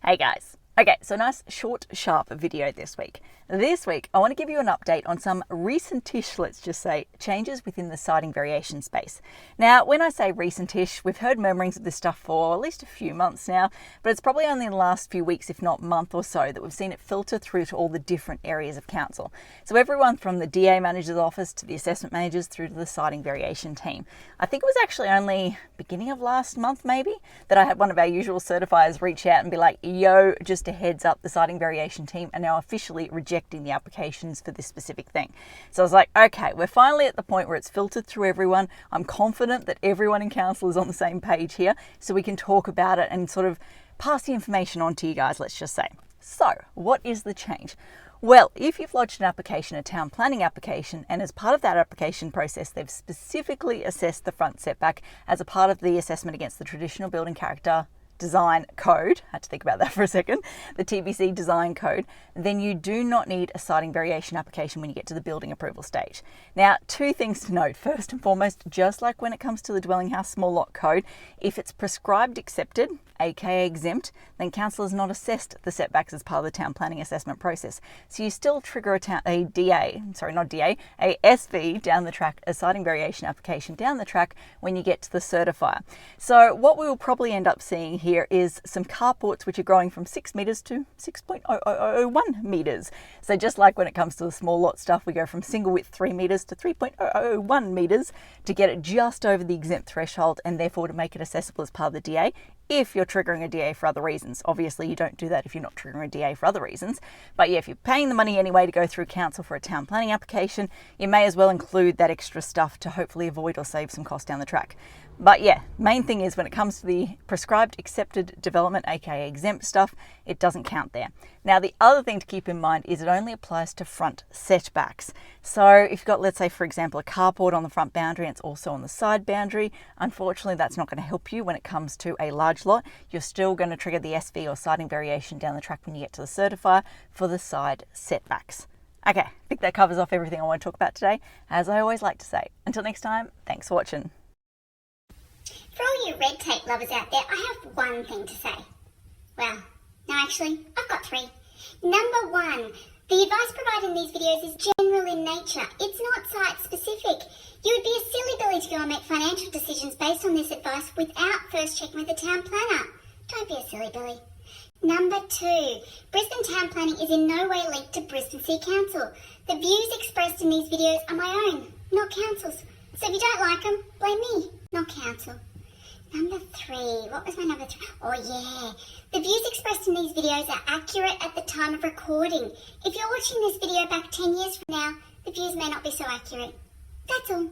Hey guys. Okay, so nice, short, sharp video this week. This week, I want to give you an update on some recent-ish, let's just say, changes within the siding variation space. Now, when I say recent-ish, we've heard murmurings of this stuff for at least a few months now, but it's probably only in the last few weeks, if not month or so, that we've seen it filter through to all the different areas of council. So everyone from the DA manager's office to the assessment managers through to the siding variation team. I think it was actually only beginning of last month, maybe, that I had one of our usual certifiers reach out and be like, yo, just a heads up, the siding variation team are now officially rejecting the applications for this specific thing. So I was like, okay, we're finally at the point where it's filtered through everyone. I'm confident that everyone in council is on the same page here, so we can talk about it and sort of pass the information on to you guys, let's just say. So what is the change? Well, if you've lodged an application, a town planning application, and as part of that application process, they've specifically assessed the front setback as a part of the assessment against the traditional building character design code, I had to think about that for a second, the TBC design code, then you do not need a siding variation application when you get to the building approval stage. Now, two things to note. First and foremost, just like when it comes to the dwelling house small lot code, if it's prescribed accepted, aka exempt, then council has not assessed the setbacks as part of the town planning assessment process. So you still trigger a SV down the track, a siding variation application down the track when you get to the certifier. So what we will probably end up seeing here is some carports which are growing from 6 meters to 6.0001 meters. So just like when it comes to the small lot stuff, we go from single width 3 meters to 3.001 meters to get it just over the exempt threshold and therefore to make it accessible as part of the DA. If you're triggering a DA for other reasons. Obviously you don't do that if you're not triggering a DA for other reasons. But yeah, if you're paying the money anyway to go through council for a town planning application, you may as well include that extra stuff to hopefully avoid or save some cost down the track. But yeah, main thing is when it comes to the prescribed accepted development, aka exempt stuff, it doesn't count there. Now the other thing to keep in mind is it only applies to front setbacks. So if you've got, let's say for example, a carport on the front boundary and it's also on the side boundary, unfortunately that's not going to help you when it comes to a large lot. You're still going to trigger the SV or siding variation down the track when you get to the certifier for the side setbacks. Okay, I think that covers off everything I want to talk about today. As I always like to say, until next time, thanks for watching. For all you red tape lovers out there, I have one thing to say. Well, no actually, I've got three. Number one, the advice provided in these videos is general in nature. It's not site specific. You would be a silly billy to go and make financial decisions based on this advice without first checking with the town planner. Don't be a silly billy. Number two, Brisbane town planning is in no way linked to Brisbane City Council. The views expressed in these videos are my own, not council's. So if you don't like them, blame me, not council. Number three, what was my number three? Oh yeah, the views expressed in these videos are accurate at the time of recording. If you're watching this video back 10 years from now, the views may not be so accurate. That's all.